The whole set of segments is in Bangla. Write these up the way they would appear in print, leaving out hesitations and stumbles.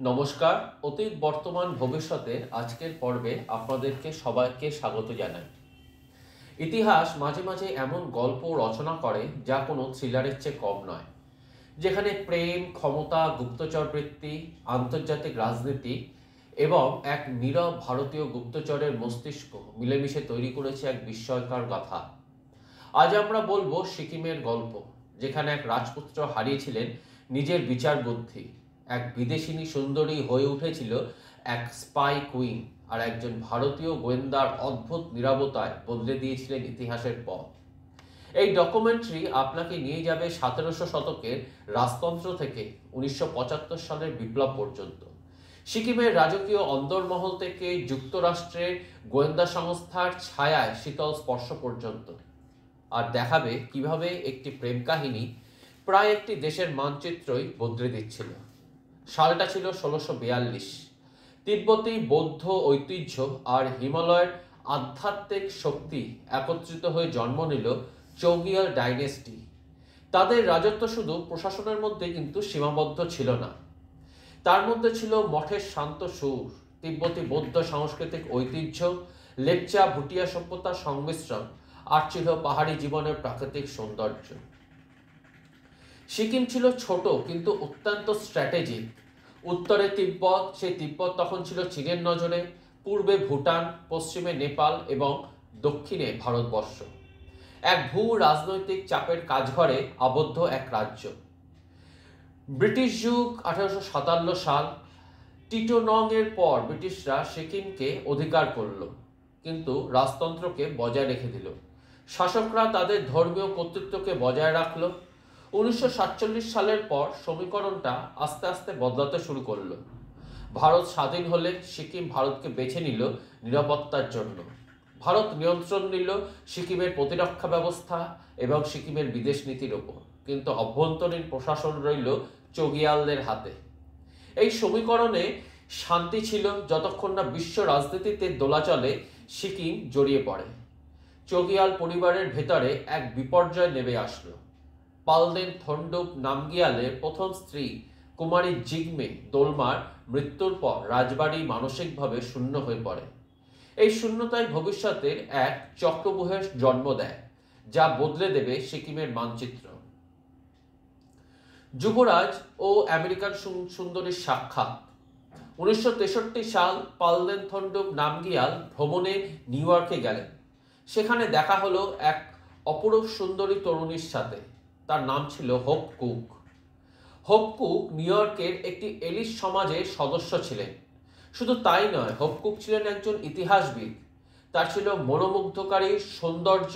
নমস্কার। অতীত, বর্তমান, ভবিষ্যতের আজকের পর্বে আপনাদেরকে সবাইকে স্বাগত জানাই। ইতিহাস মাঝে মাঝে এমন গল্প রচনা করে যা কোনো থ্রিলারের চেয়ে কম নয়, যেখানে প্রেম, ক্ষমতা, গুপ্তচর বৃত্তি, আন্তর্জাতিক রাজনীতি এবং এক নীরব ভারতীয় গুপ্তচরের মস্তিষ্ক মিলেমিশে তৈরি করেছে এক বিস্ময়কর গাথা। আজ আমরা বলবো সিকিমের গল্প, যেখানে এক রাজপুত্র হারিয়েছিলেন নিজের বিচার বুদ্ধি, এক বিদেশিনী সুন্দরী হয়ে উঠেছিল এক স্পাই কুইন, আর একজন ভারতীয় গোয়েন্দার অদ্ভুত নীরবতায় বদলে দিয়েছিলেন ইতিহাসের পথ। এই ডকুমেন্টারি আপনাকে নিয়ে যাবে 1700 শতকের রাজতন্ত্র থেকে 1975 সালের বিপ্লব পর্যন্ত, সিকিমের রাজকীয় অন্দরমহল থেকে যুক্তরাষ্ট্রের গোয়েন্দা সংস্থার ছায়ায় শীতল স্পর্শ পর্যন্ত, আর দেখাবে কিভাবে একটি প্রেম কাহিনী প্রায় একটি দেশের মানচিত্রই বদলে দিচ্ছিল। সালটা ছিল 1642। তিব্বতী বৌদ্ধ ঐতিহ্য আর হিমালয়ের আধ্যাত্মিক শক্তি একত্রিত হয়ে জন্ম নিল চৌগিয়াল ডাইনেস্টি। তাদের রাজত্ব শুধু প্রশাসনের মধ্যে কিন্তু সীমাবদ্ধ ছিল না, তার মধ্যে ছিল মঠের শান্ত সুর, তিব্বতী বৌদ্ধ সাংস্কৃতিক ঐতিহ্য, লেপচা ভুটিয়া সভ্যতার সংমিশ্রণ, আর ছিল পাহাড়ি জীবনের প্রাকৃতিক সৌন্দর্য। সিকিম ছিল ছোট কিন্তু অত্যন্ত স্ট্র্যাটেজিক। উত্তরে তিব্বত, সেই তিব্বত তখন ছিল চীনের নজরে, পূর্বে ভুটান, পশ্চিমে নেপাল এবং দক্ষিণে ভারতবর্ষ। এক ভূ রাজনৈতিক চাপের কাজঘরে আবদ্ধ এক রাজ্য। ব্রিটিশ যুগ 1857 সাল, টিটো নং এর পর ব্রিটিশরা সিকিমকে অধিকার করল, কিন্তু রাজতন্ত্রকে বজায় রেখে দিল। শাসকরা তাদের ধর্মীয় কর্তৃত্বকে বজায় রাখল। 1947 সালের পর সমীকরণটা আস্তে আস্তে বদলাতে শুরু করলো। ভারত স্বাধীন হলে সিকিম ভারতকে বেছে নিল নিরাপত্তার জন্য। ভারত নিয়ন্ত্রণ নিল সিকিমের প্রতিরক্ষা ব্যবস্থা এবং সিকিমের বিদেশ নীতির ওপর, কিন্তু অভ্যন্তরীণ প্রশাসন রইল চৌগিয়ালদের হাতে। এই সমীকরণে শান্তি ছিল যতক্ষণ না বিশ্ব রাজনীতিতে দোলাচলে সিকিম জড়িয়ে পড়ে। চৌগিয়াল পরিবারের ভেতরে এক বিপর্যয় নেমে আসলো। পালদেন থন্ডুপ নামগিয়ালের প্রথম স্ত্রী কুমারী জিগমে দোলমার মৃত্যুর পর রাজবাড়ি মানসিকভাবে শূন্য হয়ে পড়ে। এই শূন্যতায় ভবিষ্যতের এক চক্রব্যূহের জন্ম দেয়, যা বদলে দেবে সিকিমের মানচিত্র। যুবরাজ ও আমেরিকান সুন্দরীর সাক্ষাৎ। 1963 সাল, পালদেন থন্ডুপ নামগিয়াল ভ্রমণে নিউ ইয়র্কে গেলেন। সেখানে দেখা হলো এক অপরূপ সুন্দরী তরুণীর সাথে। তার নাম ছিল hope cook. Hope cook new ইয়র্কের একটি এলিট সমাজের সদস্য ছিলেন। শুধু তাই নয়, হোপ কুক ছিলেন একজন ইতিহাসবিদ। তার ছিল মনোমুগ্ধকারী সৌন্দর্য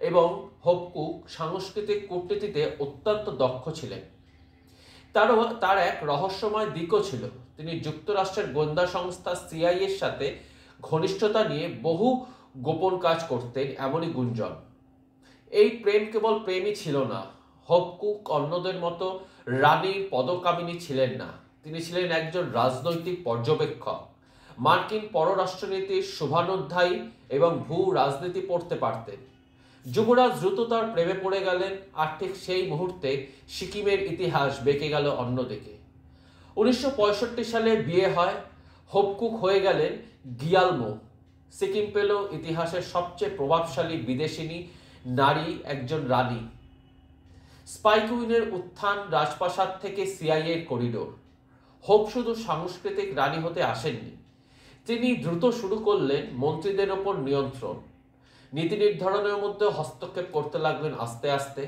এবং হোপ কুক সাংস্কৃতিক কূটনীতিতে অত্যন্ত দক্ষ ছিলেন। তার এক রহস্যময় দিকও ছিল। তিনি যুক্তরাষ্ট্রের গোয়েন্দা সংস্থা সিআইএর সাথে ঘনিষ্ঠতা নিয়ে বহু গোপন কাজ করতেন, এমনই গুঞ্জন। এই প্রেম কেবল প্রেমই ছিল না। হোপ কুক অন্যদের মতো রানীর পদকামিনী ছিলেন না। তিনি ছিলেন একজন রাজনৈতিক পর্যবেক্ষক। মার্কিন পররাষ্ট্রনীতির শুভানুধ্যায়ী এবং ভূ রাজনীতি পড়তে পারতেন। যুবরাজ দ্রুত তার প্রেমে পড়ে গেলেন, আর ঠিক সেই মুহূর্তে সিকিমের ইতিহাস বেঁকে গেল অন্যদিকে। 1965 সালে বিয়ে হয়। হোপ কুক হয়ে গেলেন গিয়ালমো। সিকিম পেল ইতিহাসের সবচেয়ে প্রভাবশালী বিদেশিনী নারী, একজন রানী। স্পাই কুইনের উত্থান, রাজপ্রাসাদ থেকে সিআইএর করিডোর। হোপ শুধু সাংস্কৃতিক রানী হতে আসেননি, তিনি দ্রুত শুরু করলেন মন্ত্রীদের ওপর নিয়ন্ত্রণ। নীতি নির্ধারণের মধ্যে হস্তক্ষেপ করতে লাগলেন আস্তে আস্তে।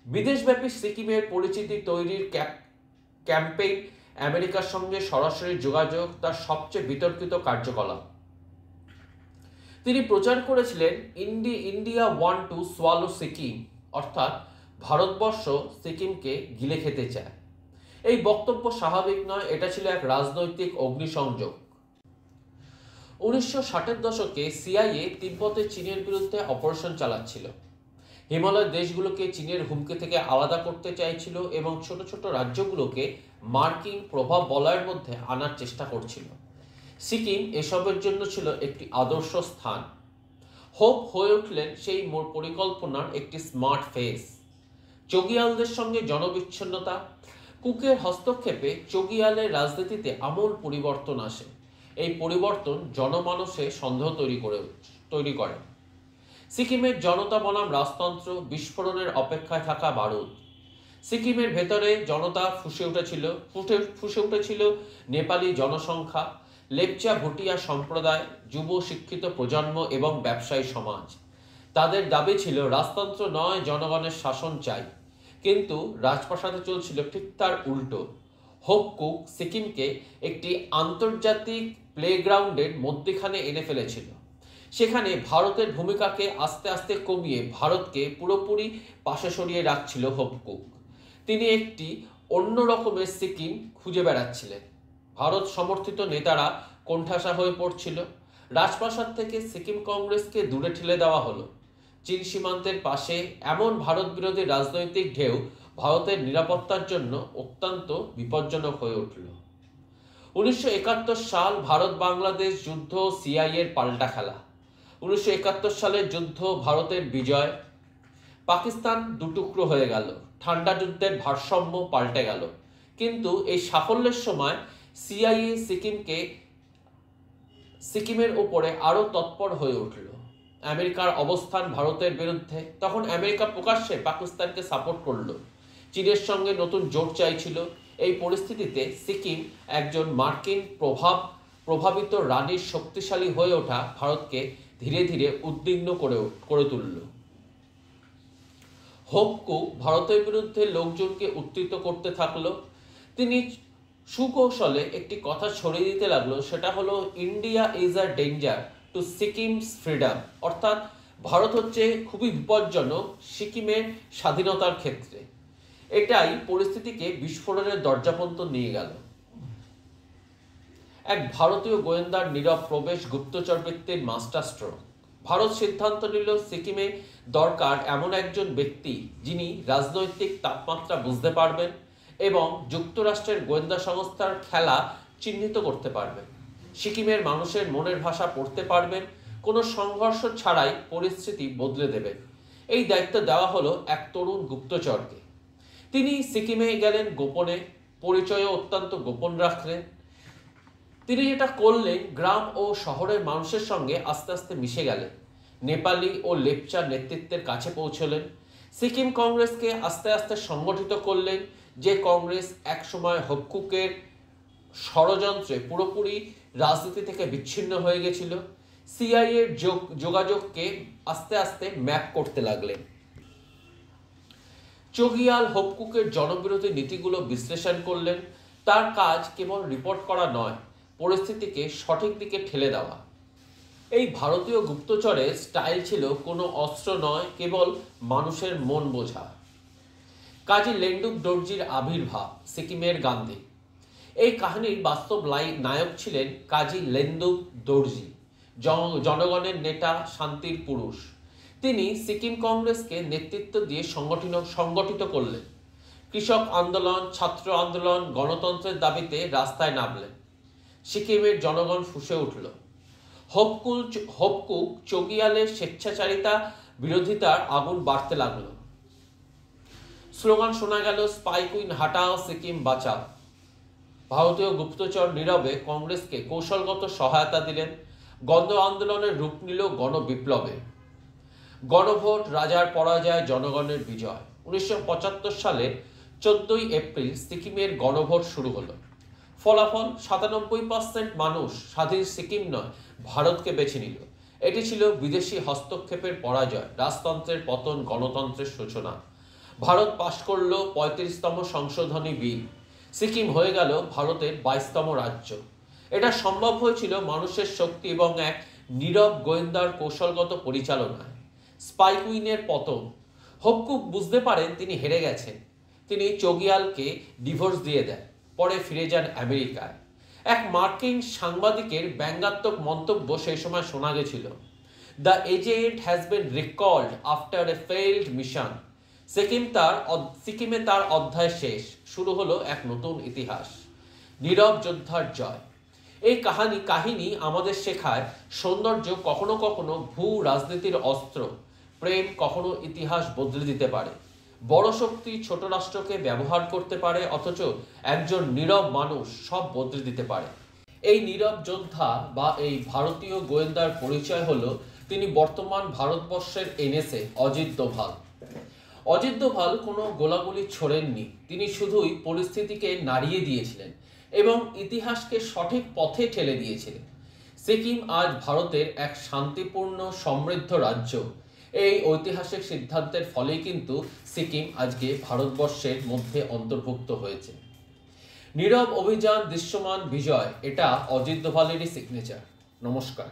বিদেশব্যাপী সিকিমের পরিচিতি তৈরির ক্যাম্পেইন, আমেরিকার সঙ্গে সরাসরি যোগাযোগ তার সবচেয়ে বিতর্কিত কার্যকলাপ। তিনি প্রচার করেছিলেন India want to swallow Sikkim, অর্থাৎ ভারতবর্ষ সিকিমকে গিলে খেতে চায়। এই বক্তব্য স্বাভাবিক নয়, এটা ছিল এক রাজনৈতিক অগ্নিসংযোগ। 1960-এর দশকে সিআইএ তিব্বতে চীনের বিরুদ্ধে অপারেশন চালাচ্ছিল। হিমালয় দেশগুলোকে চীনের হুমকি থেকে আলাদা করতে চাইছিল এবং ছোট ছোট রাজ্যগুলোকে মার্কিন প্রভাব বলয়ের মধ্যে আনার চেষ্টা করছিল। সিকিম এসবের জন্য ছিল একটি আদর্শ স্থান। হোপ হয়ে উঠলেন সেই পরিকল্পনার একটি স্মার্ট ফেস। চৌগিয়ালদের সঙ্গে জনবিচ্ছিন্নতা, কুকের হস্তক্ষেপে চোগিয়ালের রাজনীতিতে আমূল পরিবর্তন আসে। এই পরিবর্তন জনমানসে সন্দেহ তৈরি করে। সিকিমের জনতা বনাম রাজতন্ত্র বিস্ফোরণের অপেক্ষায় থাকা বারুদ। সিকিমের ভেতরে জনতা ফুসে উঠেছিল নেপালি জনসংখ্যা, লেপচা ভুটিয়া সম্প্রদায়, যুব শিক্ষিত প্রজন্ম এবং ব্যবসায়ী সমাজ। তাদের দাবি ছিল রাজতন্ত্র নয়, জনগণের শাসন চাই। কিন্তু রাজপ্রাসাদে চলছিল ঠিক তার উল্টো। হোপ কুক সিকিমকে একটি আন্তর্জাতিক প্লেগ্রাউন্ডের মধ্যখানে এনে ফেলেছিল। সেখানে ভারতের ভূমিকাকে আস্তে আস্তে কমিয়ে ভারতকে পুরোপুরি পাশে সরিয়ে রাখছিল হোপ কুক। তিনি একটি অন্য রকমের সিকিম খুঁজে বেড়াচ্ছিলেন। ভারত সমর্থিত নেতারা কোণঠাসা হয়ে পড়ছিল। রাজপ্রাসাদ থেকে সিকিম কংগ্রেসকে দূরে ঠেলে দেওয়া হলো। চীন সীমান্তের পাশে এমন ভারত বিরোধী রাজনৈতিক ঢেউ ভারতের নিরাপত্তার জন্য অত্যন্ত বিপজ্জনক হয়ে উঠল। 1971 সাল ভারত বাংলাদেশ যুদ্ধ সিআইএর পাল্টা খেলা। 1971 সালের যুদ্ধ ভারতের বিজয়। পাকিস্তান দুটুকরো হয়ে গেল। ঠান্ডা যুদ্ধের ভারসাম্য পাল্টে গেল। কিন্তু এই সাফল্যের সময় সিআইএ সিকিমের উপরে আরো তৎপর হয়ে উঠল। আমেরিকার অবস্থান ভারতের বিরুদ্ধে। তখন আমেরিকা প্রকাশ্যে পাকিস্তানকে সাপোর্ট করল। চীনের সঙ্গে নতুন জোট চাইছিল। এই পরিস্থিতিতে সিকিম একজন মার্কিন প্রভাবিত রানীর শক্তিশালী হয়ে ওঠা ভারতকে ধীরে ধীরে উদ্বিগ্ন করে তুলল। হোপ কুক ভারতের বিরুদ্ধে লোকজনকে উত্তেজিত করতে থাকলো। তিনি সুকৌশলে একটি কথা ছড়িয়ে দিতে লাগলো, সেটা হলো India is a danger to Sikkim's freedom, অর্থাৎ ভারত হচ্ছে খুবই বিপজ্জনক সিকিমের স্বাধীনতার ক্ষেত্রে। এটাই পরিস্থিতিকে বিস্ফোরণের দরজা পর্যন্ত নিয়ে গেল। এক ভারতীয় গোয়েন্দার নীরব প্রবেশ গুপ্তচর বৃত্তির মাস্টার স্ট্রোক। ভারত সিদ্ধান্ত নিল সিকিমে দরকার এমন একজন ব্যক্তি যিনি রাজনৈতিক তাপমাত্রা বুঝতে পারবেন এবং যুক্তরাষ্ট্রের গোয়েন্দা সংস্থার খেলা চিহ্নিত করতে পারবেন। সিকিমের মানুষের মনের ভাষা পড়তে পারবেন, কোনো সংঘর্ষ ছাড়াই পরিস্থিতি বদলে দেবেন। এই দায়িত্ব দেওয়া হলো এক তরুণ গুপ্তচরকে। তিনি সিকিমে গেলেন গোপনে, পরিচয়ও অত্যন্ত গোপন রাখলেন। তিনি যেটা করলেন, গ্রাম ও শহরের মানুষের সঙ্গে আস্তে আস্তে মিশে গেলেন। নেপালি ও লেপচা নেতৃত্বের কাছে পৌঁছলেন। সিকিম কংগ্রেসকে আস্তে আস্তে সংগঠিত করলেন, যে কংগ্রেস একসময় হোপ কুকের ষড়যন্ত্রে পুরোপুরি রাজনীতি থেকে বিচ্ছিন্ন হয়ে গেছিল। সিআইএর যোগাযোগকে আস্তে আস্তে ম্যাপ করতে লাগলেন। চোগিয়াল হোপ কুকের জনবিরোধী নীতিগুলো বিশ্লেষণ করলেন। তার কাজ কেবল রিপোর্ট করা নয়, পরিস্থিতিকে সঠিক দিকে ঠেলে দেওয়া। এই ভারতীয় গুপ্তচরের স্টাইল ছিল কোনো অস্ত্র নয়, কেবল মানুষের মন বোঝা। কাজী লেন্ডুক দর্জির আবির্ভাব, সিকিমের গান্ধী। এই কাহিনীর বাস্তব নায়ক ছিলেন কাজী লেন্ডুক দর্জি, জনগণের নেতা, শান্তির পুরুষ। তিনি সিকিম কংগ্রেসকে নেতৃত্ব দিয়ে সংগঠিত করলেন। কৃষক আন্দোলন, ছাত্র আন্দোলন, গণতন্ত্রের দাবিতে রাস্তায় নামলেন। সিকিমের জনগণ ফুঁসে উঠল। হোপ কুক চোগিয়ালের স্বেচ্ছাচারিতা বিরোধিতার আগুন বাড়তে লাগলো। স্লোগান শোনা গেল, স্পাই কুইন হাটাও, সিকিম বাঁচাও। ভারতীয় গুপ্তচর নীরবে কংগ্রেসকে কৌশলগত সহায়তা দিলেন। গণ আন্দোলনের রূপ নিল গণবিপ্লবে। গণভোট, রাজার পরাজয়, জনগণের বিজয়। 1975 সালের 14 এপ্রিল সিকিমের গণভোট শুরু হলো। ফলাফল 97% মানুষ স্বাধীন সিকিম নয়, ভারতকে বেছে নিল। এটি ছিল বিদেশি হস্তক্ষেপের পরাজয়, রাজতন্ত্রের পতন, গণতন্ত্রের সূচনা। ভারত পাশ করল 35তম সংশোধনী বিল। সিকিম হয়ে গেল ভারতের 22তম রাজ্য। এটা সম্ভব হয়েছিল মানুষের শক্তি এবং এক নীরব গোয়েন্দার কৌশলগত পরিচালনায়। স্পাই কুইনের পতন। হোপ কুক বুঝতে পারেন তিনি হেরে গেছেন। তিনি চোগিয়ালকে ডিভোর্স দিয়ে দেন। পরে ফিরে যান আমেরিকায়। এক মার্কিন সাংবাদিকের ব্যঙ্গাত্মক মন্তব্য সেই সময় শোনা গেছিল, the agent has been recalled after a failed mission. সিকিমে তার অধ্যায় শেষ, শুরু হলো এক নতুন ইতিহাস। নীরব যোদ্ধার জয়। এই কাহিনী আমাদের শেখায়, সৌন্দর্য কখনো কখনো ভূ রাজনীতির অস্ত্র, প্রেম কখনো ইতিহাস বদলে দিতে পারে। বড় শক্তি ছোট রাষ্ট্রকে ব্যবহার করতে পারে, অথচ একজন নীরব মানুষ সব বদলে দিতে পারে। এই নীরব যোদ্ধা বা এই ভারতীয় গোয়েন্দার পরিচয় হলো তিনি বর্তমান ভারতবর্ষের এনএসএ অজিত দোভাল। অজিত দোভাল কোনো গোলাগুলি ছোড়েননি, তিনি শুধুই পরিস্থিতিকে নাড়িয়ে দিয়েছিলেন এবং ইতিহাসকে সঠিক পথে ঠেলে দিয়েছিলেন। সিকিম আজ ভারতের এক শান্তিপূর্ণ সমৃদ্ধ রাজ্য। এই ঐতিহাসিক সিদ্ধান্তের ফলেই কিন্তু সিকিম আজকে ভারতবর্ষের মধ্যে অন্তর্ভুক্ত হয়েছে। নীরব অভিযান, দৃশ্যমান বিজয়, এটা অজিত দোভালেরই সিগনেচার। নমস্কার।